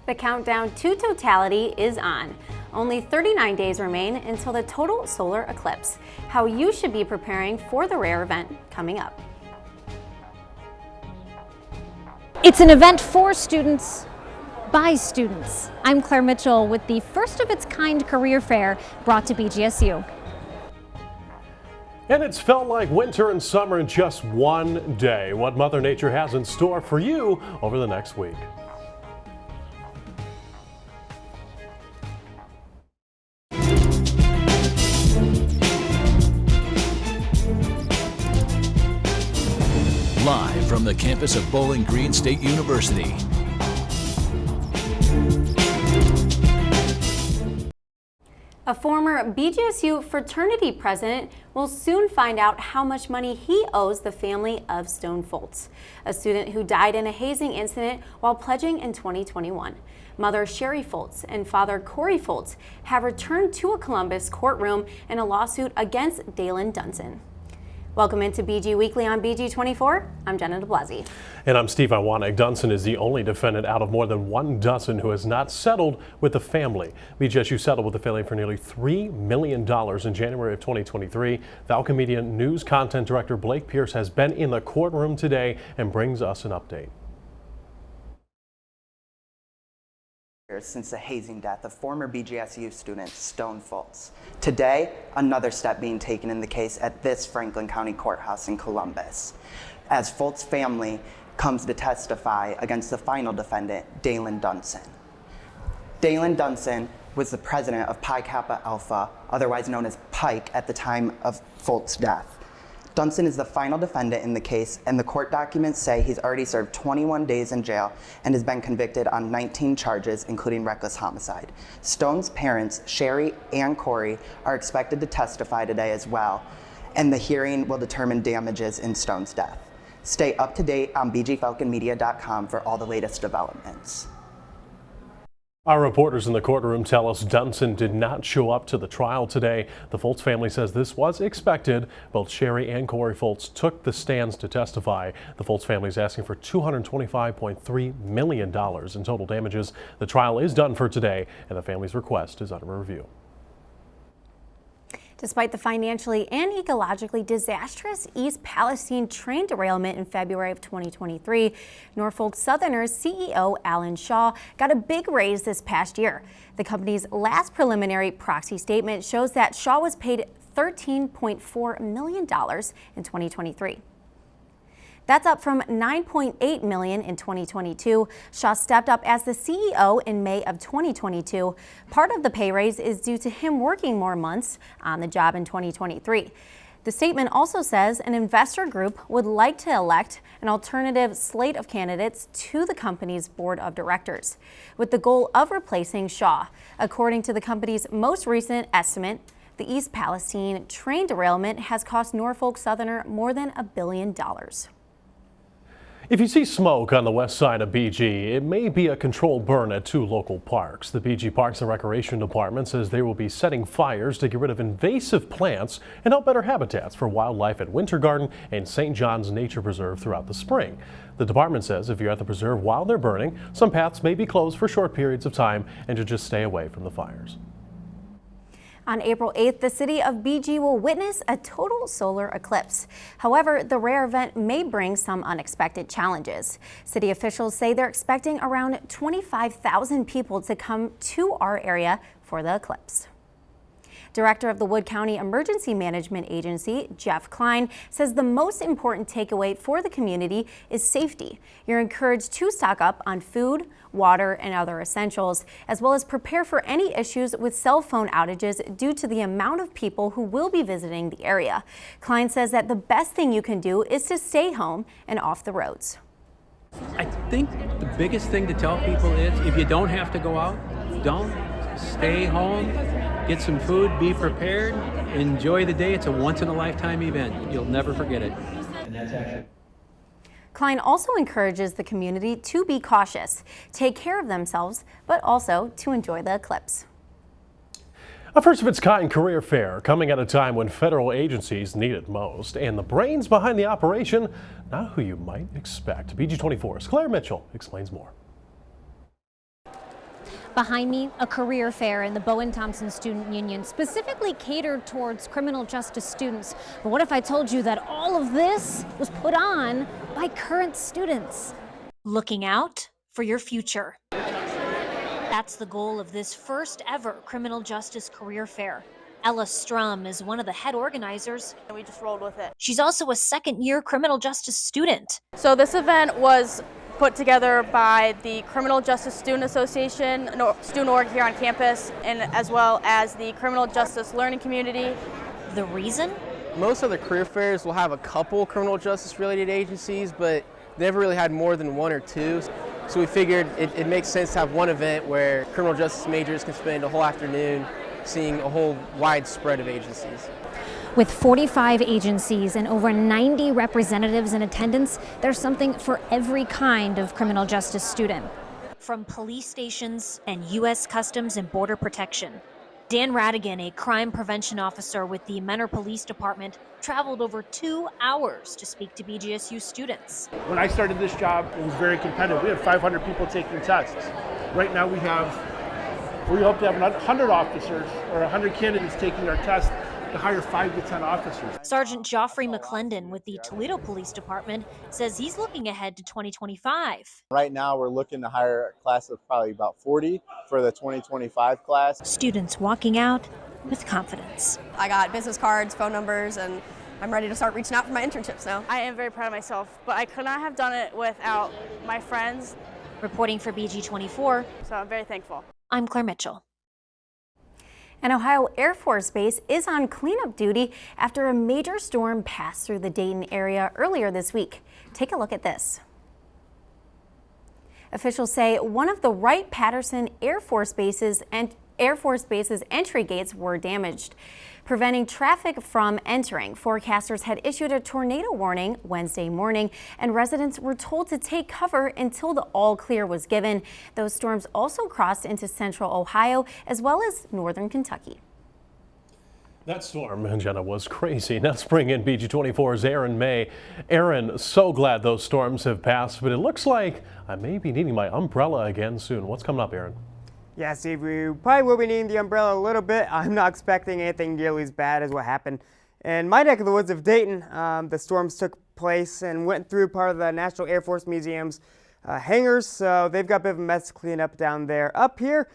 The countdown to totality is on. Only 39 days remain until the total solar eclipse. How you should be preparing for the rare event coming up. It's an event for students, by students. I'm Claire Mitchell with the first of its kind career fair brought to BGSU. And it's felt like winter and summer in just one day. What Mother Nature has in store for you over the next week. Live from the campus of Bowling Green State University. A former BGSU fraternity president will soon find out how much money he owes the family of Stone Foltz, a student who died in a hazing incident while pledging in 2021. Mother Sherry Foltz and father Corey Foltz have returned to a Columbus courtroom in a lawsuit against Dalen Dunson. Welcome into BG Weekly on BG24. I'm Jenna DeBlasi. And I'm Steve Iwanek. Dunson is the only defendant out of more than 1 dozen who has not settled with the family. BGSU settled with the family for nearly $3 million in January of 2023. Falcon Media News Content Director Blake Pierce has been in the courtroom today and brings us an update. Since the hazing death of former BGSU student Stone Foltz. Today, another step being taken in the case at this Franklin County Courthouse in Columbus, as Foltz family comes to testify against the final defendant, Dalen Dunson. Dalen Dunson was the president of Pi Kappa Alpha, otherwise known as Pike, at the time of Foltz's death. Dunson is the final defendant in the case, and the court documents say he's already served 21 days in jail and has been convicted on 19 charges, including reckless homicide. Stone's parents, Sherry and Corey, are expected to testify today as well, and the hearing will determine damages in Stone's death. Stay up to date on bgfalconmedia.com for all the latest developments. Our reporters in the courtroom tell us Dunson did not show up to the trial today. The Foltz family says this was expected. Both Sherry and Corey Foltz took the stands to testify. The Foltz family is asking for $225.3 million in total damages. The trial is done for today, and the family's request is under review. Despite the financially and ecologically disastrous East Palestine train derailment in February of 2023, Norfolk Southern's CEO Alan Shaw got a big raise this past year. The company's last preliminary proxy statement shows that Shaw was paid $13.4 million in 2023. That's up from $9.8 million in 2022. Shaw stepped up as the CEO in May of 2022. Part of the pay raise is due to him working more months on the job in 2023. The statement also says an investor group would like to elect an alternative slate of candidates to the company's board of directors, with the goal of replacing Shaw. According to the company's most recent estimate, the East Palestine train derailment has cost Norfolk Southern more than $1 billion. If you see smoke on the west side of BG, it may be a controlled burn at 2 local parks. The BG Parks and Recreation Department says they will be setting fires to get rid of invasive plants and help better habitats for wildlife at Winter Garden and St. John's Nature Preserve throughout the spring. The department says if you're at the preserve while they're burning, some paths may be closed for short periods of time and to just stay away from the fires. On April 8th, the city of BG will witness a total solar eclipse. However, the rare event may bring some unexpected challenges. City officials say they're expecting around 25,000 people to come to our area for the eclipse. Director of the Wood County Emergency Management Agency, Jeff Klein, says the most important takeaway for the community is safety. You're encouraged to stock up on food, water, and other essentials, as well as prepare for any issues with cell phone outages due to the amount of people who will be visiting the area. Klein says that the best thing you can do is to stay home and off the roads. I think the biggest thing to tell people is if you don't have to go out, don't. Stay home, get some food, be prepared, enjoy the day. It's a once-in-a-lifetime event. You'll never forget it. And that's actually. Klein also encourages the community to be cautious, take care of themselves, but also to enjoy the eclipse. A first-of-its-kind career fair coming at a time when federal agencies need it most, and the brains behind the operation, not who you might expect. BG24's Claire Mitchell explains more. Behind me, a career fair in the Bowen-Thompson Student Union, specifically catered towards criminal justice students. But what if I told you that all of this was put on by current students? Looking out for your future. That's the goal of this first ever criminal justice career fair. Ella Strum is one of the head organizers. And we just rolled with it. She's also a second-year criminal justice student. So this event was put together by the Criminal Justice Student Association, student org here on campus, and as well as the Criminal Justice Learning Community. The reason? Most other career fairs will have a couple criminal justice related agencies, but they never really had more than one or two. So we figured it makes sense to have one event where criminal justice majors can spend a whole afternoon seeing a whole wide spread of agencies. With 45 agencies and over 90 representatives in attendance, there's something for every kind of criminal justice student. From police stations and U.S. Customs and Border Protection. Dan Radigan, a crime prevention officer with the Menor Police Department, traveled over 2 hours to speak to BGSU students. When I started this job, it was very competitive. We had 500 people taking tests. Right now we hope to have 100 officers or 100 candidates taking our test to hire 5 to 10 officers. Sergeant Joffrey McClendon with the Toledo Police Department says he's looking ahead to 2025. Right now we're looking to hire a class of probably about 40 for the 2025 class. Students walking out with confidence. I got business cards, phone numbers, and I'm ready to start reaching out for my internships now. I am very proud of myself, but I could not have done it without my friends. Reporting for BG24, So I'm very thankful. I'm Claire Mitchell. And Ohio Air Force Base is on cleanup duty after a major storm passed through the Dayton area earlier this week. Take a look at this. Officials say one of the Wright-Patterson Air Force Base's entry gates were damaged, preventing traffic from entering. Forecasters had issued a tornado warning Wednesday morning, and residents were told to take cover until the all clear was given. Those storms also crossed into central Ohio as well as northern Kentucky. That storm, Jenna, was crazy. Let's bring in BG24's Aaron May. Aaron, so glad those storms have passed, but it looks like I may be needing my umbrella again soon. What's coming up, Aaron? Yeah, Steve, we probably will be needing the umbrella a little bit. I'm not expecting anything nearly as bad as what happened in my neck of the woods of Dayton. The storms took place and went through part of the National Air Force Museum's hangars, so they've got a bit of a mess to clean up down there. Up here,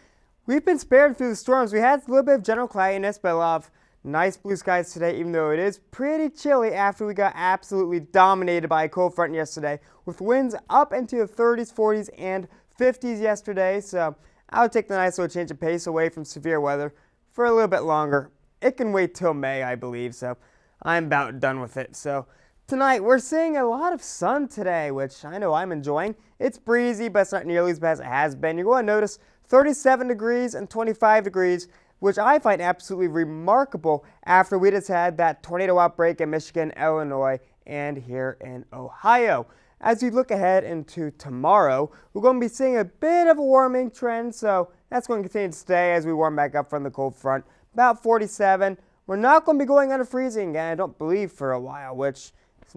we've been spared through the storms. We had a little bit of general cloudiness, but a lot of nice blue skies today, even though it is pretty chilly after we got absolutely dominated by a cold front yesterday, with winds up into the 30s, 40s, and 50s yesterday. So I would take the nice little change of pace away from severe weather for a little bit longer. It can wait till May, I believe, so I'm about done with it. So tonight we're seeing a lot of sun today, which I know I'm enjoying. It's breezy, but it's not nearly as bad as it has been. You're going to notice 37 degrees and 25 degrees, which I find absolutely remarkable after we just had that tornado outbreak in Michigan, Illinois, and here in Ohio. As we look ahead into tomorrow, we're going to be seeing a bit of a warming trend, so that's going to continue to stay as we warm back up from the cold front. About 47. We're not going to be going under freezing again, I don't believe, for a while, which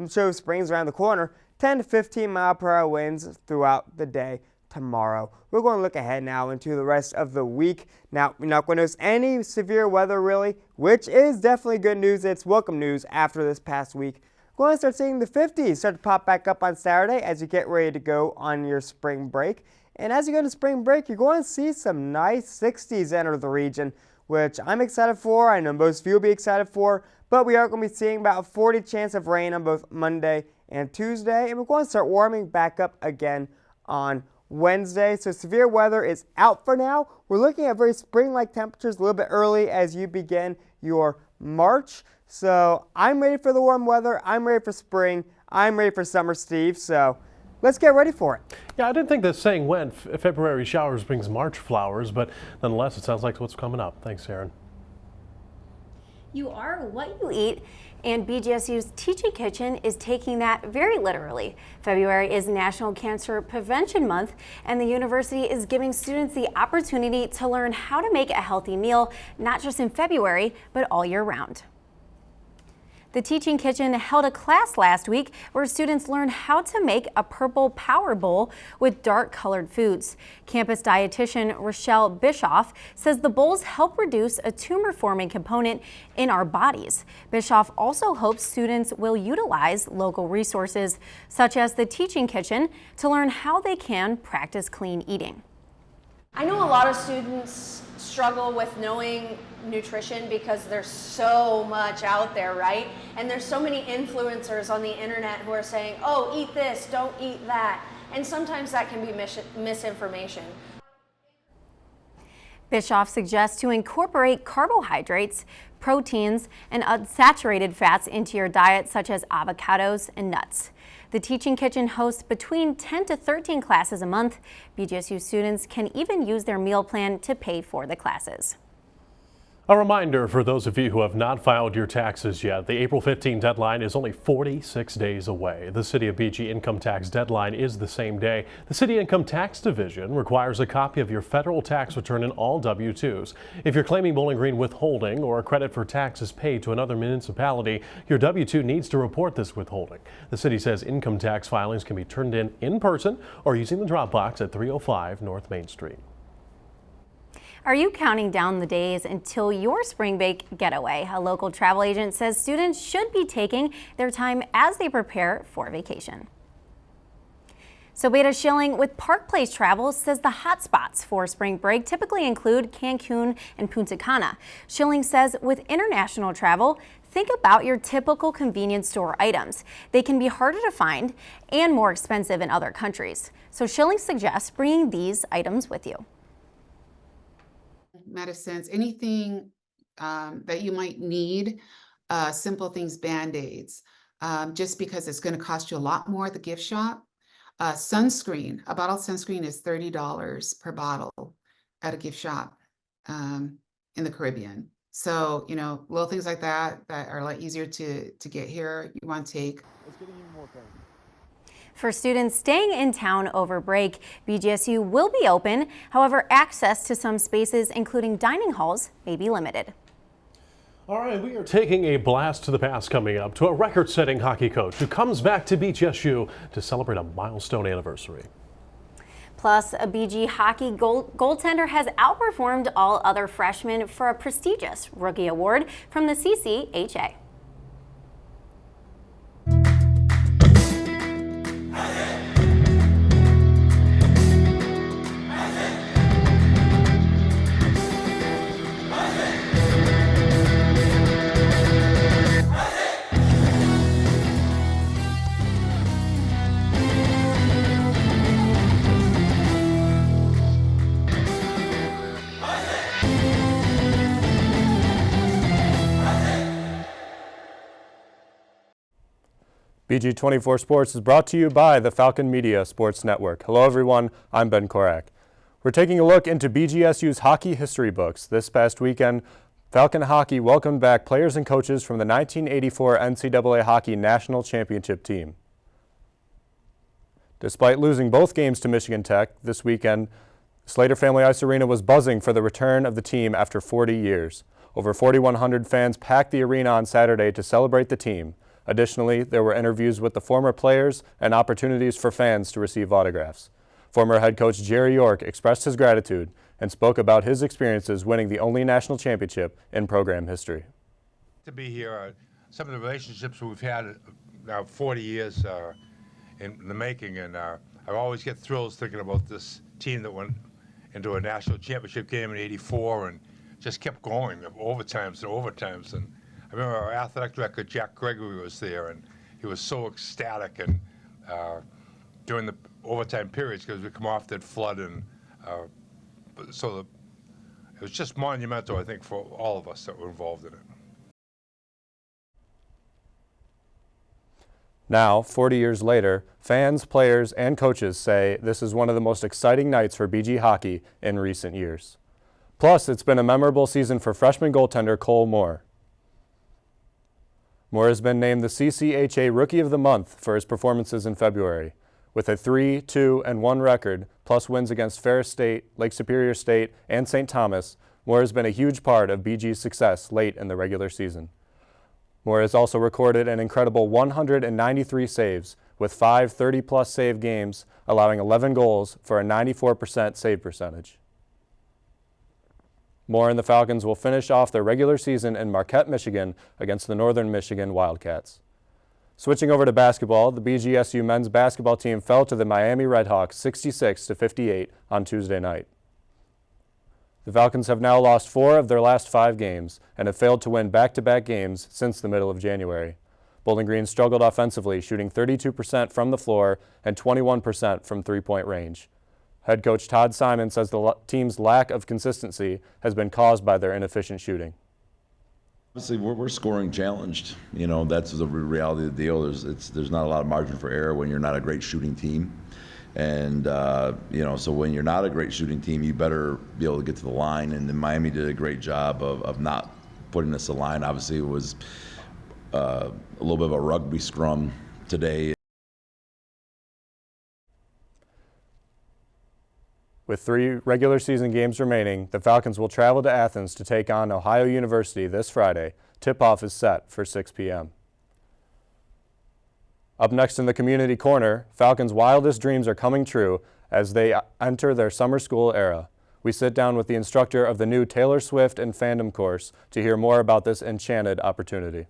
shows spring's around the corner. 10 to 15 mile per hour winds throughout the day tomorrow. We're going to look ahead now into the rest of the week. Now, we're not going to notice any severe weather really, which is definitely good news. It's welcome news after this past week. We're going to start seeing the 50s start to pop back up on Saturday as you get ready to go on your spring break. And as you go to spring break, you're going to see some nice 60s enter the region, which I'm excited for. I know most of you will be excited for, but we are going to be seeing about a 40 chance of rain on both Monday and Tuesday, and we're going to start warming back up again on Wednesday. So severe weather is out for now. We're looking at very spring-like temperatures a little bit early as you begin your March. So I'm ready for the warm weather. I'm ready for spring. I'm ready for summer, Steve. So let's get ready for it. Yeah, I didn't think that saying went. February showers brings March flowers, but nonetheless, it sounds like what's coming up. Thanks, Aaron. You are what you eat, and BGSU's Teaching Kitchen is taking that very literally. February is National Cancer Prevention Month, and the university is giving students the opportunity to learn how to make a healthy meal, not just in February, but all year round. The Teaching Kitchen held a class last week where students learned how to make a purple power bowl with dark colored foods. Campus dietitian Rochelle Bischoff says the bowls help reduce a tumor-forming component in our bodies. Bischoff also hopes students will utilize local resources, such as the Teaching Kitchen, to learn how they can practice clean eating. I know a lot of students struggle with knowing nutrition because there's so much out there, right? And there's so many influencers on the internet who are saying, oh, eat this, don't eat that. And sometimes that can be misinformation. Bischoff suggests to incorporate carbohydrates, proteins, and unsaturated fats into your diet, such as avocados and nuts. The Teaching Kitchen hosts between 10 to 13 classes a month. BGSU students can even use their meal plan to pay for the classes. A reminder for those of you who have not filed your taxes yet, the April 15 deadline is only 46 days away. The City of BG income tax deadline is the same day. The City Income Tax Division requires a copy of your federal tax return and all W-2s. If you're claiming Bowling Green withholding or a credit for taxes paid to another municipality, your W-2 needs to report this withholding. The city says income tax filings can be turned in person or using the drop box at 305 North Main Street. Are you counting down the days until your spring break getaway? A local travel agent says students should be taking their time as they prepare for vacation. So Beta Schilling with Park Place Travel says the hot spots for spring break typically include Cancun and Punta Cana. Schilling says with international travel, think about your typical convenience store items. They can be harder to find and more expensive in other countries. So Schilling suggests bringing these items with you. Medicines, anything that you might need, simple things, Band-Aids, just because it's going to cost you a lot more at the gift shop. Sunscreen, a bottle of sunscreen is $30 per bottle at a gift shop in the Caribbean. So, you know, little things like that are a lot easier to get here, you want to take. It's getting even more fun. For students staying in town over break, BGSU will be open. However, access to some spaces, including dining halls, may be limited. All right, we are taking a blast to the past coming up to a record-setting hockey coach who comes back to BGSU to celebrate a milestone anniversary. Plus, a BG hockey goaltender has outperformed all other freshmen for a prestigious rookie award from the CCHA. BG24 Sports is brought to you by the Falcon Media Sports Network. Hello everyone, I'm Ben Korak. We're taking a look into BGSU's hockey history books. This past weekend, Falcon Hockey welcomed back players and coaches from the 1984 NCAA Hockey National Championship team. Despite losing both games to Michigan Tech this weekend, Slater Family Ice Arena was buzzing for the return of the team after 40 years. Over 4,100 fans packed the arena on Saturday to celebrate the team. Additionally, there were interviews with the former players and opportunities for fans to receive autographs. Former head coach Jerry York expressed his gratitude and spoke about his experiences winning the only national championship in program history. To be here, some of the relationships we've had now 40 years in the making, and I always get thrills thinking about this team that went into a national championship game in '84 and just kept going, overtimes and overtimes. And I remember our athletic director, Jack Gregory, was there, and he was so ecstatic and during the overtime periods because we come off that flood, and so it was just monumental, I think, for all of us that were involved in it. Now, 40 years later, fans, players, and coaches say this is one of the most exciting nights for BG hockey in recent years. Plus, it's been a memorable season for freshman goaltender Cole Moore. Moore has been named the CCHA Rookie of the Month for his performances in February. With a 3-2-1 record, plus wins against Ferris State, Lake Superior State, and St. Thomas, Moore has been a huge part of BG's success late in the regular season. Moore has also recorded an incredible 193 saves, with 5 30-plus save games, allowing 11 goals for a 94% save percentage. Moore and the Falcons will finish off their regular season in Marquette, Michigan against the Northern Michigan Wildcats. Switching over to basketball, the BGSU men's basketball team fell to the Miami Redhawks 66-58 on Tuesday night. The Falcons have now lost 4 of their last 5 games and have failed to win back-to-back games since the middle of January. Bowling Green struggled offensively, shooting 32% from the floor and 21% from three-point range. Head coach Todd Simon says the team's lack of consistency has been caused by their inefficient shooting. Obviously, we're scoring challenged. You know, that's the reality of the deal. There's not a lot of margin for error when you're not a great shooting team. And, you know, so when you're not a great shooting team, you better be able to get to the line. And then Miami did a great job of not putting us to the line. Obviously, it was a little bit of a rugby scrum today. With 3 regular season games remaining, the Falcons will travel to Athens to take on Ohio University this Friday. Tip-off is set for 6 p.m. Up next in the Community Corner, Falcons' wildest dreams are coming true as they enter their summer school era. We sit down with the instructor of the new Taylor Swift and fandom course to hear more about this enchanted opportunity.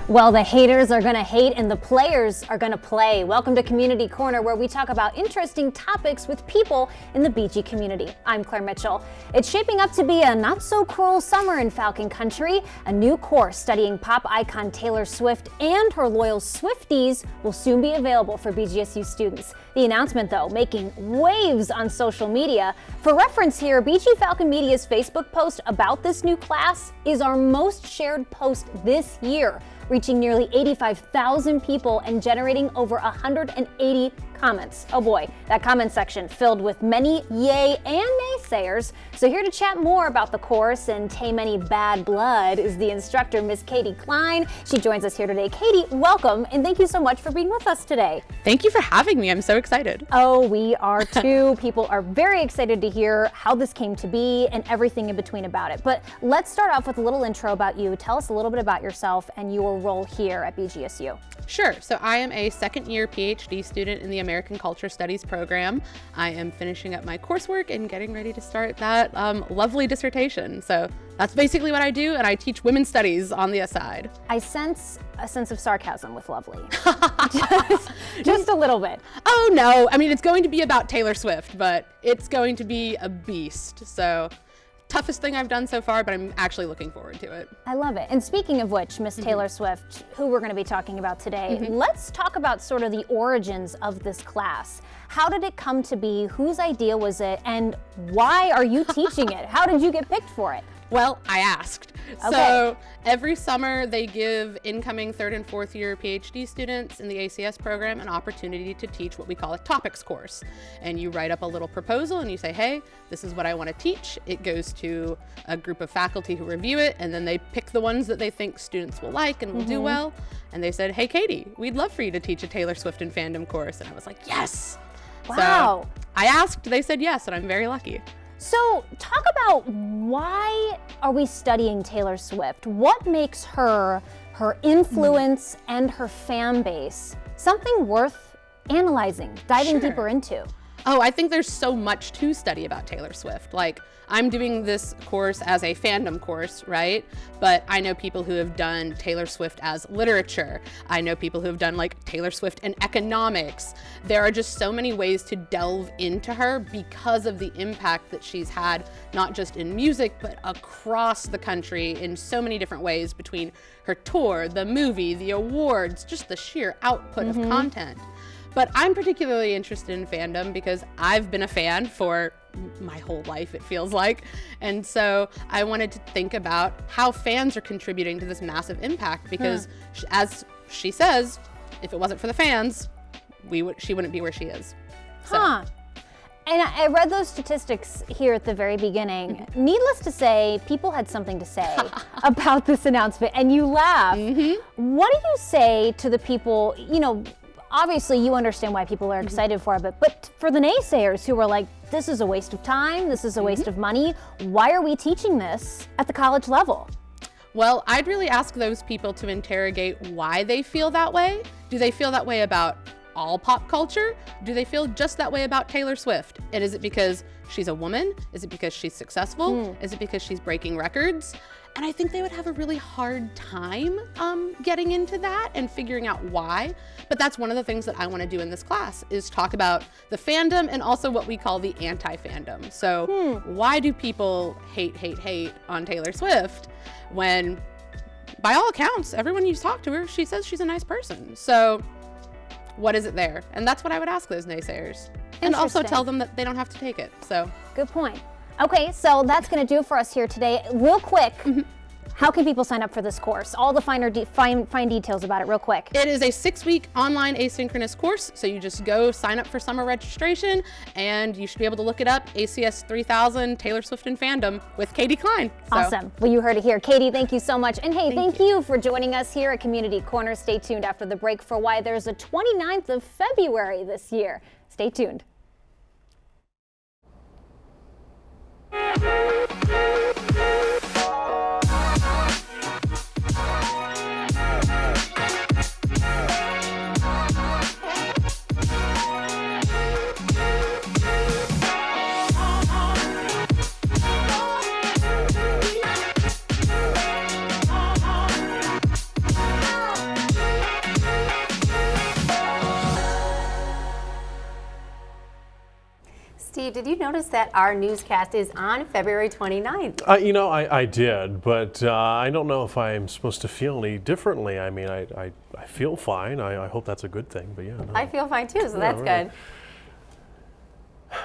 Well, the haters are gonna hate and the players are gonna play. Welcome to Community Corner, where we talk about interesting topics with people in the BG community. I'm Claire Mitchell. It's shaping up to be a not-so-cruel summer in Falcon Country. A new course studying pop icon Taylor Swift and her loyal Swifties will soon be available for BGSU students. The announcement, though, making waves on social media. For reference here, BG Falcon Media's Facebook post about this new class is our most shared post this year, reaching nearly 85,000 people and generating over 180 comments. Oh boy, that comment section filled with many yay and naysayers. So here to chat more about the course and tame any bad blood is the instructor, Miss Katie Klein. She joins us here today. Katie, welcome, and thank you so much for being with us today. Thank you for having me. I'm so excited. Oh, we are too. People are very excited to hear how this came to be and everything in between about it. But let's start off with a little intro about you. Tell us a little bit about yourself and your role here at BGSU. Sure. So I am a second-year PhD student in the American Culture Studies program. I am finishing up my coursework and getting ready to start that lovely dissertation. So that's basically what I do, and I teach women's studies on the side. I sense a sense of sarcasm with lovely. just a little bit. Oh no, I mean, it's going to be about Taylor Swift, but it's going to be a beast. So toughest thing I've done so far, but I'm actually looking forward to it. I love it. And speaking of which, Miss Taylor Swift, who we're going to be talking about today, let's talk about sort of the origins of this class. How did it come to be? Whose idea was it? And why are you teaching it? How did you get picked for it? Well, I asked. Okay. So every summer they give incoming 3rd and 4th year PhD students in the ACS program an opportunity to teach what we call a topics course. And you write up a little proposal and you say, hey, this is what I want to teach. It goes to a group of faculty who review it, and then they pick the ones that they think students will like and will do well. And they said, hey, Katie, we'd love for you to teach a Taylor Swift and fandom course. And I was like, yes. Wow. So I asked, they said yes, and I'm very lucky. So talk about, why are we studying Taylor Swift? What makes her influence and her fan base something worth analyzing, diving deeper into? Oh, I think there's so much to study about Taylor Swift. Like, I'm doing this course as a fandom course, right? But I know people who have done Taylor Swift as literature. I know people who have done like Taylor Swift and economics. There are just so many ways to delve into her because of the impact that she's had, not just in music, but across the country in so many different ways, between her tour, the movie, the awards, just the sheer output of content. But I'm particularly interested in fandom because I've been a fan for my whole life, it feels like. And so I wanted to think about how fans are contributing to this massive impact, because as she says, if it wasn't for the fans, she wouldn't be where she is. So. And I read those statistics here at the very beginning. Needless to say, people had something to say about this announcement, and you laugh. What do you say to the people, obviously you understand why people are excited for it, but for the naysayers who are like, this is a waste of time, this is a waste of money, why are we teaching this at the college level? Well, I'd really ask those people to interrogate why they feel that way. Do they feel that way about all pop culture? Do they feel just that way about Taylor Swift? And is it because she's a woman? Is it because she's successful? Is it because she's breaking records? And I think they would have a really hard time getting into that and figuring out why. But that's one of the things that I want to do in this class, is talk about the fandom and also what we call the anti-fandom. So why do people hate on Taylor Swift when, by all accounts, everyone you talk to her, she says she's a nice person. So what is it there? And that's what I would ask those naysayers. And also tell them that they don't have to take it. So good point. Okay, so that's going to do it for us here today. Real quick, how can people sign up for this course? All the fine details about it real quick. It is a 6-week online asynchronous course. So you just go sign up for summer registration, and you should be able to look it up, ACS 3000 Taylor Swift and Fandom with Katie Klein. So. Awesome. Well, you heard it here. Katie, thank you so much. And hey, thank you for joining us here at Community Corner. Stay tuned after the break for why there's a 29th of February this year. Stay tuned. Steve, did you notice that our newscast is on February 29th? I did, but I don't know if I'm supposed to feel any differently. I mean, I feel fine. I hope that's a good thing, but yeah. No. I feel fine too, so that's good.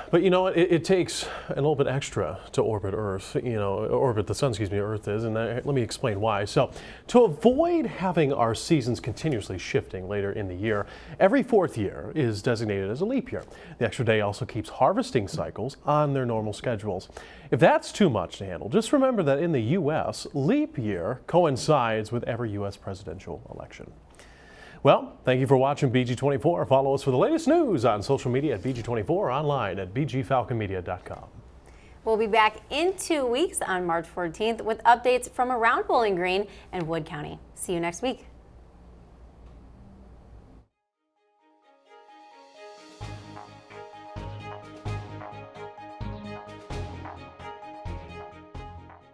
But it takes a little bit extra to orbit Earth, orbit the sun, Earth is, and let me explain why. So, to avoid having our seasons continuously shifting later in the year, every 4th year is designated as a leap year. The extra day also keeps harvesting cycles on their normal schedules. If that's too much to handle, just remember that in the U.S., leap year coincides with every U.S. presidential election. Well, thank you for watching BG24. Follow us for the latest news on social media at BG24, online at bgfalconmedia.com. We'll be back in 2 weeks on March 14th with updates from around Bowling Green and Wood County. See you next week.